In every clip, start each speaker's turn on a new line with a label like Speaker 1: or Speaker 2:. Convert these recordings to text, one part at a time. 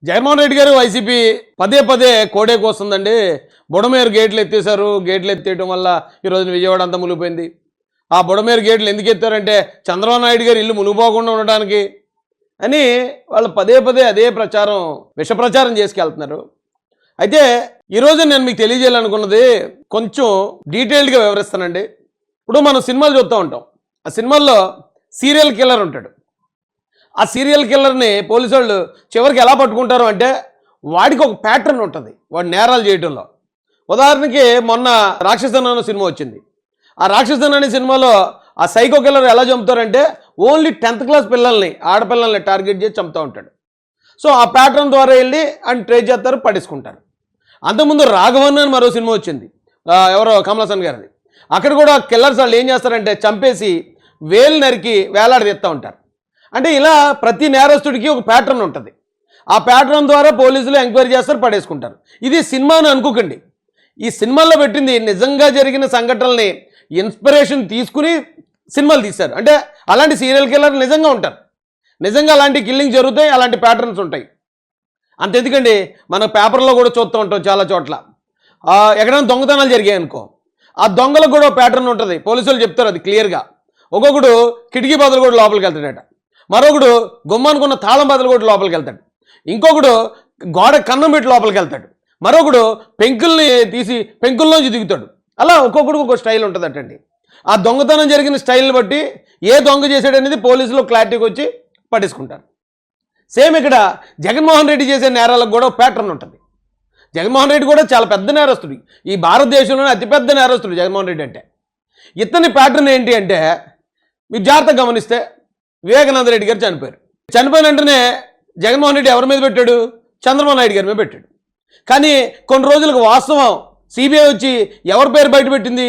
Speaker 1: జగన్మోహన్ రెడ్డి గారు వైసీపీ పదే పదే కోడేకి వస్తుందండి. బుడమేరు గేట్లు ఎత్తేసారు. గేట్లు ఎత్తేయడం వల్ల ఈరోజు విజయవాడ అంతా మునిగిపోయింది. ఆ బుడమేరు గేట్లు ఎందుకు ఎత్తారంటే చంద్రబాబు నాయుడు గారు ఇల్లు మునిగిపోకుండా ఉండడానికి అని వాళ్ళు పదే పదే అదే ప్రచారం, విష ప్రచారం చేసుకెళ్తున్నారు. అయితే ఈరోజు నేను మీకు తెలియజేయాలనుకున్నది కొంచెం డీటెయిల్డ్గా వివరిస్తానండి. ఇప్పుడు మనం సినిమాలు చూస్తూ ఉంటాం. ఆ సినిమాల్లో సీరియల్ కిల్లర్ ఉంటాడు. ఆ సీరియల్ కిల్లర్ని పోలీసు వాళ్ళు చివరికి ఎలా పట్టుకుంటారు అంటే వాడికి ఒక ప్యాటర్న్ ఉంటుంది వాడు నేరాలు చేయడంలో. ఉదాహరణకి మొన్న రాక్షసన్ అనే సినిమా వచ్చింది. ఆ రాక్షసన్ అనే సినిమాలో ఆ సైకో కిల్లర్ ఎలా చంపుతారంటే ఓన్లీ 10th క్లాస్ పిల్లల్ని, ఆడపిల్లల్ని టార్గెట్ చేసి చంపుతూ ఉంటాడు. సో ఆ ప్యాటర్న్ ద్వారా వెళ్ళి ఆయన ట్రేస్ చేస్తారు, పట్టించుకుంటారు. అంతకుముందు రాఘవన్ అని మరో సినిమా వచ్చింది, ఎవరో కమల్ హాసన్ గారిది. అక్కడ కూడా కిల్లర్స్ వాళ్ళు ఏం చేస్తారంటే చంపేసి వేలు నరికి వేలాడదీస్తూ ఉంటారు. అంటే ఇలా ప్రతి నేరస్తుడికి ఒక ప్యాటర్న్ ఉంటుంది. ఆ ప్యాటర్న్ ద్వారా పోలీసులు ఎంక్వైరీ చేస్తారు, పడేసుకుంటారు. ఇది సినిమా అని అనుకోకండి. ఈ సినిమాల్లో పెట్టింది నిజంగా జరిగిన సంఘటనల్ని ఇన్స్పిరేషన్ తీసుకుని సినిమాలు తీశారు. అంటే అలాంటి సీరియల్ కిల్లర్ నిజంగా ఉంటారు, నిజంగా అలాంటి కిల్లింగ్ జరుగుతాయి, అలాంటి ప్యాటర్న్స్ ఉంటాయి. అంతెందుకండి, మన పేపర్లో కూడా చూస్తూ ఉంటాం చాలా చోట్ల. ఎక్కడైనా దొంగతనాలు జరిగాయి అనుకో, ఆ దొంగలకు కూడా ప్యాటర్న్ ఉంటుంది. పోలీసులు చెప్తారు అది క్లియర్గా. ఒక్కొక్కడు కిటికీ బదులు కూడా లోపలికి వెళ్తాడట, మరొకడు గుమ్మానుకున్న తాళం బదులు కూడా లోపలికి వెళ్తాడు, ఇంకొకడు గోడ కన్నం పెట్టి లోపలికి వెళ్తాడు, మరొకడు పెంకుల్ని తీసి పెంకుల్లోంచి దిగుతాడు. అలా ఒక్కొక్కడికి ఒక్కొక్క స్టైల్ ఉంటుందటండి. ఆ దొంగతనం జరిగిన స్టైల్ని బట్టి ఏ దొంగ చేశాడనేది పోలీసులు క్లారిటీకి వచ్చి పట్టించుకుంటారు. సేమ్ ఇక్కడ జగన్మోహన్ రెడ్డి చేసే నేరాలకు కూడా ప్యాటర్న్ ఉంటుంది. జగన్మోహన్ రెడ్డి కూడా చాలా పెద్ద నేరస్తుడు, ఈ భారతదేశంలోనే అతిపెద్ద నేరస్తుడు జగన్మోహన్ రెడ్డి అంటే. ఇతని ప్యాటర్న్ ఏంటి అంటే మీరు జాగ్రత్తగా గమనిస్తే వివేకానంద రెడ్డి గారు చనిపోయారు. చనిపోయిన వెంటనే జగన్మోహన్ రెడ్డి ఎవరి మీద పెట్టాడు? చంద్రబాబు నాయుడు గారి మీద పెట్టాడు. కానీ కొన్ని రోజులకు వాస్తవం సిబిఐ వచ్చి ఎవరి పేరు బయట పెట్టింది?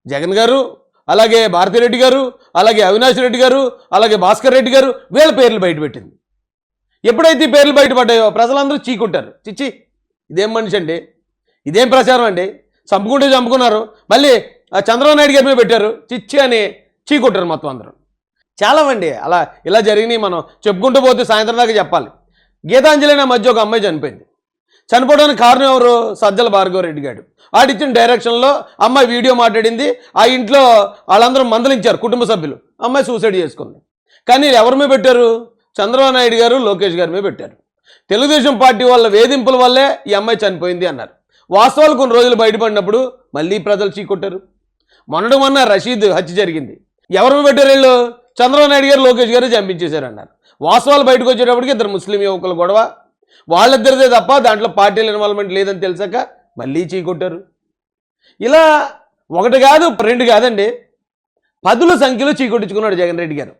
Speaker 1: జగన్ గారు, అలాగే భారతిరెడ్డి గారు, అలాగే అవినాష్ రెడ్డి గారు, అలాగే భాస్కర్ రెడ్డి గారు, వీళ్ళ పేర్లు బయట పెట్టింది. ఎప్పుడైతే ఈ పేర్లు బయటపడ్డాయో ప్రజలందరూ చీకుంటారు. చిచ్చి ఇదేం మనిషి అండి, ఇదేం ప్రచారం అండి, చంపుకుంటే చంపుకున్నారు, మళ్ళీ చంద్రబాబు నాయుడు గారి మీద పెట్టారు, చిచ్చి అని చీకుంటారు మొత్తం అందరూ. చాలామంది అలా ఇలా జరిగినాయి. మనం చెప్పుకుంటూ పోతే సాయంత్రం దాకా చెప్పాలి. గీతాంజలి అనే మధ్య ఒక అమ్మాయి చనిపోయింది. చనిపోవడానికి కారణం ఎవరు? సజ్జల భార్గవరెడ్డి గారు. వాడిచ్చిన డైరెక్షన్లో అమ్మాయి వీడియో మాట్లాడింది. ఆ ఇంట్లో వాళ్ళందరూ మందలించారు కుటుంబ సభ్యులు. అమ్మాయి సూసైడ్ చేసుకుంది. కానీ ఎవరి మీద పెట్టారు? చంద్రబాబు నాయుడు గారు, లోకేష్ గారి మీద పెట్టారు. తెలుగుదేశం పార్టీ వాళ్ళ వేధింపుల వల్లే ఈ అమ్మాయి చనిపోయింది అన్నారు. వాస్తవాలు కొన్ని రోజులు బయటపడినప్పుడు మళ్ళీ ప్రజలు చీకొట్టారు. మొన్న రషీద్ హత్య జరిగింది. ఎవరి మీద పెట్టారు వీళ్ళు? చంద్రబాబు నాయుడు గారు, లోకేష్ గారు చంపించేశారు అన్నారు. వాస్తవాలు బయటకు వచ్చేటప్పటికి ఇద్దరు ముస్లిం యువకుల గొడవ, వాళ్ళిద్దరిదే తప్ప దాంట్లో పార్టీల ఇన్వాల్వ్మెంట్ లేదని తెలిసాక మళ్ళీ చీకొట్టారు. ఇలా ఒకటి కాదు, రెండు కాదండి, 10ల సంఖ్యలో చీకొట్టించుకున్నాడు జగన్ రెడ్డి గారు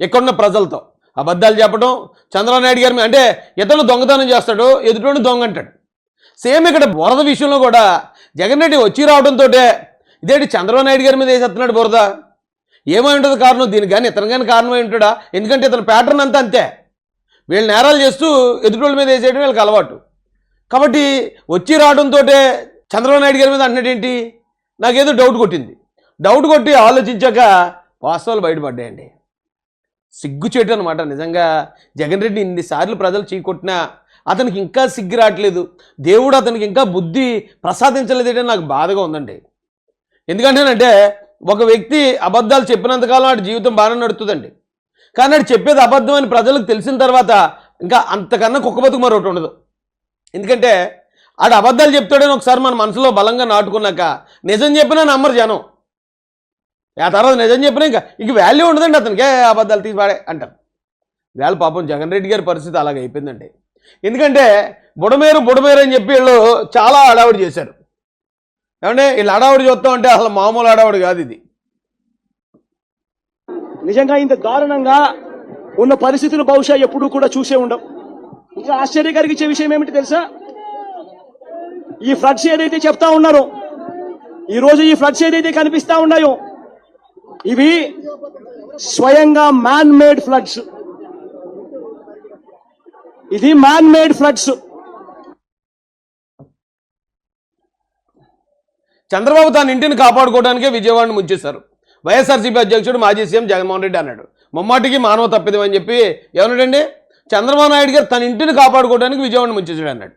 Speaker 1: ఎక్కడున్న ప్రజలతో. అబద్ధాలు చెప్పడం చంద్రబాబు నాయుడు గారి అంటే ఇతను దొంగతనం చేస్తాడు, ఎదుటి దొంగ అంటాడు. సేమ్ ఇక్కడ బురద విషయంలో కూడా జగన్ రెడ్డి వచ్చి రావడంతో ఇదేంటి చంద్రబాబు నాయుడు గారి మీద వేసేస్తున్నాడు బురద. ఏమై ఉంటుంది కారణం? దీనికి కానీ ఇతను కానీ కారణమై ఉంటాడా? ఎందుకంటే ఇతను ప్యాటర్న్ అంతా అంతే, వీళ్ళు నేరాలు చేస్తూ ఎదుటోళ్ళ మీద వేసేయడం వీళ్ళకి అలవాటు. కాబట్టి వచ్చి రావడంతో చంద్రబాబు నాయుడు గారి మీద అంటున్నాడేంటి? నాకేదో డౌట్ కొట్టింది. డౌట్ కొట్టి ఆలోచించాక వాస్తవాలు బయటపడ్డాయండి. సిగ్గుచేటు అనమాట. నిజంగా జగన్ రెడ్డి ఇన్నిసార్లు ప్రజలు చీకొట్టినా అతనికి ఇంకా సిగ్గు రావట్లేదు. దేవుడు అతనికి ఇంకా బుద్ధి ప్రసాదించలేదంటే నాకు బాధగా ఉందండి. ఎందుకంటేనంటే ఒక వ్యక్తి అబద్ధాలు చెప్పినంతకాలం వాడి జీవితం బాగానే నడుతుందండి. కానీ వాడు చెప్పేది అబద్ధం అని ప్రజలకు తెలిసిన తర్వాత ఇంకా అంతకన్నా కుక్క బతుకు మరొకటి ఉండదు. ఎందుకంటే ఆడు అబద్ధాలు చెప్తాడని ఒకసారి మన మనసులో బలంగా నాటుకున్నాక నిజం చెప్పినా నమ్మరు జనం. ఆ తర్వాత నిజం చెప్పినా ఇంక వాల్యూ ఉండదండి, అతనికి అబద్ధాలు తీసి వాడే అంటారు. వేళ పాపం జగన్ రెడ్డి గారి పరిస్థితి అలాగ అయిపోయిందండి. ఎందుకంటే బుడమేరు అని చెప్పి వీళ్ళు చాలా హడావుడి చేశారు. ఏమంటే వీళ్ళు హడావుడి చూస్తాం అంటే అసలు మామూలు హడావుడి కాదు ఇది.
Speaker 2: నిజంగా ఇంత దారుణంగా ఉన్న పరిస్థితులు బహుశా ఎప్పుడూ కూడా చూసే ఉండవు. ఇంకా ఆశ్చర్యకరిగించే విషయం ఏమిటి తెలుసా? ఈ ఫ్లడ్స్ ఏదైతే చెప్తా ఉన్నారో, ఈరోజు ఈ ఫ్లడ్స్ ఏదైతే కనిపిస్తా ఉన్నాయో ఇవి స్వయంగా మ్యాన్ మేడ్ ఫ్లడ్స్. ఇది మ్యాన్ మేడ్ ఫ్లడ్స్.
Speaker 1: చంద్రబాబు తన ఇంటిని కాపాడుకోవడానికే విజయవాడను ముంచేశారు. వైఎస్ఆర్సీపీ అధ్యక్షుడు మాజీ సీఎం జగన్మోహన్ రెడ్డి అన్నాడు. ముమ్మాటికి మానవ తప్పిదమని చెప్పి ఏమన్నాడండి? చంద్రబాబు నాయుడు గారు తన ఇంటిని కాపాడుకోవడానికి విజయవాడ ముంచేసాడు అన్నాడు.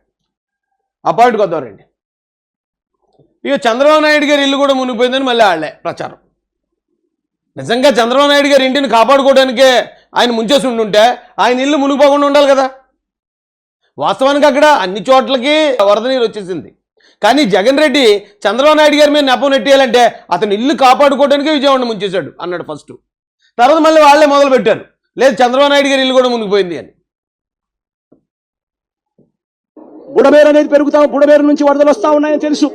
Speaker 1: ఆ పాయింట్కి వద్దారండి. ఇక చంద్రబాబు నాయుడు గారి ఇల్లు కూడా మునిగిపోయిందని మళ్ళీ వాళ్ళే ప్రచారం. నిజంగా చంద్రబాబు నాయుడు గారి ఇంటిని కాపాడుకోవడానికే ఆయన ముంచేసి ఉండుంటే ఆయన ఇల్లు మునిగిపోకుండా ఉండాలి కదా. వాస్తవానికి అక్కడ అన్ని చోట్లకి వరద నీరు వచ్చేసింది. కానీ జగన్ రెడ్డి చంద్రబాబు నాయుడు గారి మీద నెపం నెట్టేయాలంటే అతని ఇల్లు కాపాడుకోవడానికే విజయవాడ ముంచేశాడు అన్నాడు ఫస్ట్. తర్వాత మళ్ళీ వాళ్ళే మొదలు పెట్టారు, లేదు చంద్రబాబు నాయుడు గారి ఇల్లు కూడా మునిగిపోయింది అని.
Speaker 2: బుడమేరు అనేది బుడమేరు నుంచి వరదలు వస్తా ఉన్నాయని తెలుసు.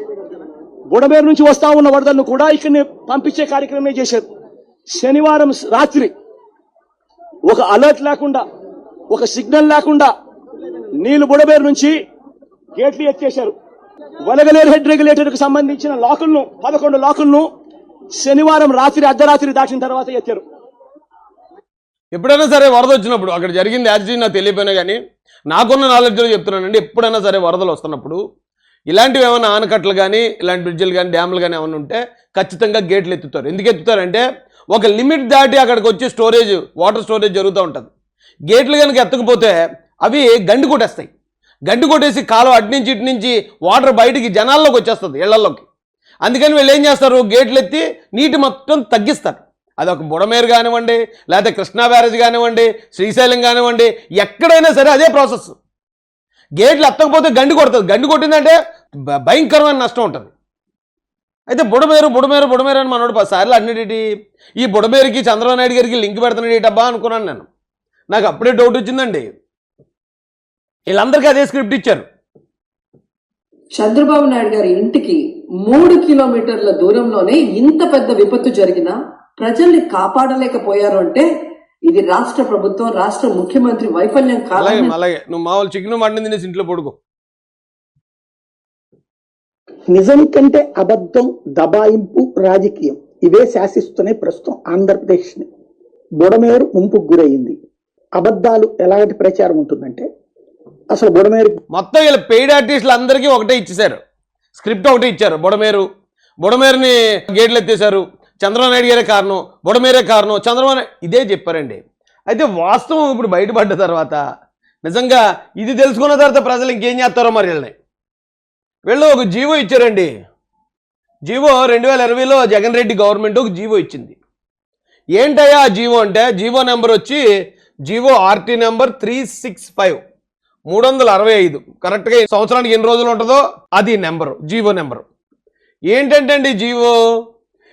Speaker 2: బుడమేరు నుంచి వస్తా ఉన్న వరదలను కూడా ఇక్కడిని పంపించే కార్యక్రమం చేశారు. శనివారం రాత్రి ఒక అలర్ట్ లేకుండా, ఒక సిగ్నల్ లేకుండా నీళ్లు బుడమేరు నుంచి గేట్లు ఎత్తేశారు. వలగలేరు హెడ్ రెగ్యులేటర్కి సంబంధించిన లాకులను 11 లాకులను శనివారం రాత్రి అర్ధరాత్రి దాటిన తర్వాత ఎత్తారు.
Speaker 1: ఎప్పుడైనా సరే వరద వచ్చినప్పుడు అక్కడ జరిగింది యాక్చువల్లీ నాకు తెలియపోయినా కానీ నాకున్న నాలెడ్జ్లో చెప్తున్నానండి, ఎప్పుడైనా సరే వరదలు వస్తున్నప్పుడు ఇలాంటివి ఏమైనా ఆనకట్టలు కానీ ఇలాంటి బ్రిడ్జిలు కానీ డ్యామ్లు కానీ ఏమైనా ఉంటే ఖచ్చితంగా గేట్లు ఎత్తుతారు. ఎందుకు ఎత్తుతారంటే ఒక లిమిట్ దాటి అక్కడికి వచ్చి స్టోరేజ్, వాటర్ స్టోరేజ్ జరుగుతూ ఉంటుంది. గేట్లు కనుక ఎత్తకపోతే అవి గండి కొట్టేస్తాయి. గండి కొట్టేసి కాలువ అటు నుంచి ఇటు నుంచి వాటర్ బయటికి జనాల్లోకి వచ్చేస్తుంది, ఇళ్లలోకి. అందుకని వీళ్ళు ఏం చేస్తారు, గేట్లు ఎత్తి నీటి మొత్తం తగ్గిస్తారు. అదొక బుడమేరు కానివ్వండి, లేకపోతే కృష్ణా బ్యారేజ్ కానివ్వండి, శ్రీశైలం కానివ్వండి, ఎక్కడైనా సరే అదే ప్రాసెస్. గేట్లు ఎత్తకపోతే గండి కొడుతుంది. గండి కొట్టిందంటే భయంకరమైన నష్టం ఉంటుంది. అయితే బుడమేరు బుడమేరు బుడమేరు అని మనోడు 10 సార్లు అన్నిటి ఈ బుడమేరుకి చంద్రబాబు నాయుడు గారికి లింక్ పెడుతున్నాడు ఏంటబ్బా అనుకున్నాను నేను. నాకు అప్పుడే డౌట్ వచ్చిందండి. వీళ్ళందరికీ అదే స్క్రిప్ట్ ఇచ్చారు.
Speaker 3: చంద్రబాబు నాయుడు గారి ఇంటికి 3 కిలోమీటర్ల దూరంలోనే ఇంత పెద్ద విపత్తు జరిగినా ప్రజల్ని కాపాడలేకపోయారు అంటే ఇది రాష్ట్ర ప్రభుత్వం, రాష్ట్ర ముఖ్యమంత్రి వైఫల్యం కాలం.
Speaker 1: అలాగే నువ్వు మామూలు చికెన్ మటన్ తినేసి ఇంట్లో పడుకో.
Speaker 4: నిజం కంటే అబద్ధం, దబాయింపు, రాజకీయం ఇవే శాసిస్తున్నాయి ప్రస్తుతం ఆంధ్రప్రదేశ్ని. బుడమేరు ముంపుకు గురయ్యింది. అబద్ధాలు ఎలాంటి ప్రచారం ఉంటుందంటే అసలు బుడమేరు
Speaker 1: మొత్తం వీళ్ళ పెయిడ్ ఆర్టిస్టులు అందరికీ ఒకటే ఇచ్చేశారు, స్క్రిప్ట్ ఒకటే ఇచ్చారు. బుడమేరుని గేట్లు ఎత్తేశారు, చంద్రబాబు నాయుడు గారే కారణం, బుడమేరే కారణం, చంద్రబాబు ఇదే చెప్పారండి. అయితే వాస్తవం ఇప్పుడు బయటపడ్డ తర్వాత నిజంగా ఇది తెలుసుకున్న తర్వాత ప్రజలు ఇంకేం చేస్తారో మరి వీళ్ళు ఒక జీవో ఇచ్చారండి. జీవో 2020లో జగన్ రెడ్డి గవర్నమెంట్ ఒక జీవో ఇచ్చింది. ఏంటయ్యా ఆ జీవో అంటే, జీవో నెంబర్ వచ్చి జీవో ఆర్టీ నెంబర్ 365 365. కరెక్ట్గా సంవత్సరానికి ఎన్ని రోజులు ఉంటుందో అది నెంబరు, జీవో నెంబరు. ఏంటంటే అండి GO,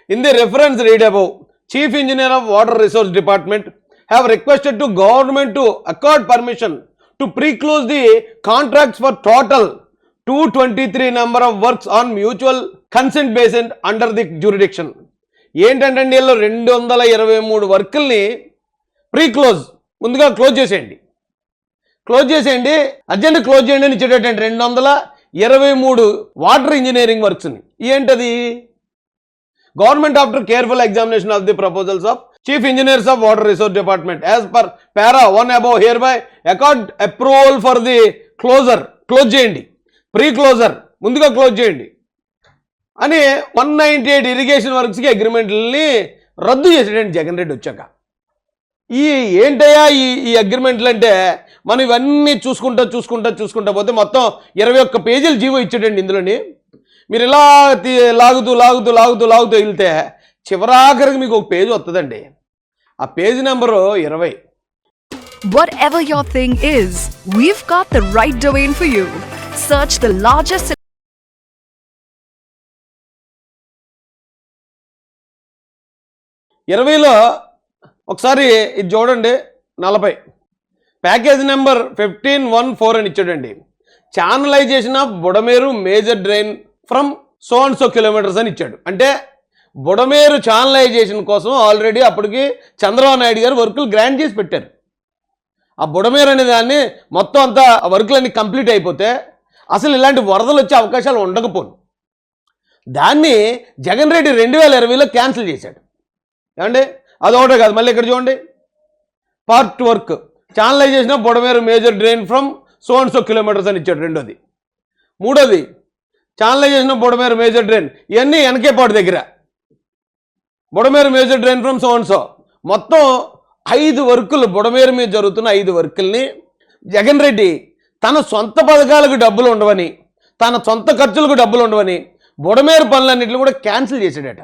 Speaker 1: in the reference read above, chief engineer of water resource department have requested to government to accord permission to pre-close the contracts for total 223 number of works on mutual consent based under the jurisdiction. ఏంటంటే వీళ్ళు 223 వర్కుల్ని ముందుగా close చేసేయండి, urgent close చేయండి అని ఇచ్చేటటువంటి 223 water engineering వర్క్స్ని. ఏంటది, government after careful examination of the proposals of chief engineers of water resource department as per para 1 above here by accord approval for the close చేయండి, ప్రీ-క్లోజర్ ముందుగా close చేయండి అని 198 irrigation వర్క్స్కి అగ్రిమెంట్లని రద్దు చేసేటండి జగన్ రెడ్డి వచ్చాక. ఏంటయ్యా ఈ అగ్రిమెంట్లు అంటే, మనం ఇవన్నీ చూసుకుంటా పోతే మొత్తం 21 పేజీలు జీవో ఇచ్చాడండి. ఇందులోని మీరు ఇలా లాగుతూ వెళ్తే చివరాఖరికి మీకు ఒక పేజీ వస్తుందండి. ఆ page number 20.
Speaker 5: Whatever your thing is, we've got the right domain for you. Search the largest
Speaker 1: 20లో ఒకసారి ఇది చూడండి, 40 ప్యాకేజ్ నెంబర్ 1514 అని ఇచ్చాడండి. Channelisation of Budameru major drain from so and so kilometres అని ఇచ్చాడు. అంటే బుడమేరు ఛానలైజేషన్ కోసం ఆల్రెడీ అప్పటికి చంద్రబాబు నాయుడు గారు వర్కులు గ్రాంట్ చేసి పెట్టారు. ఆ బుడమేరు అనే దాన్ని మొత్తం అంతా వర్కులన్నీ కంప్లీట్ అయిపోతే అసలు ఇలాంటి వరదలు వచ్చే అవకాశాలు ఉండకపోను. దాన్ని జగన్ రెడ్డి 2020లో క్యాన్సిల్ చేశాడు. ఏమండి, అదొకటే కాదు, మళ్ళీ ఇక్కడ చూడండి, part work channelisation of Budameru major drain from so and so kilometres అని ఇచ్చాడు. రెండోది. మూడోది channelisation of Budameru major drain, ఇవన్నీ వెనకేపాటు దగ్గర Budameru major drain from so and so. మొత్తం 5 వర్కులు బుడమేరు మీద జరుగుతున్న 5 వర్కుల్ని జగన్ రెడ్డి తన సొంత పథకాలకు డబ్బులు ఉండవని, తన సొంత ఖర్చులకు డబ్బులు ఉండవని బుడమేరు పనులన్నింటిని కూడా క్యాన్సిల్ చేశాడట.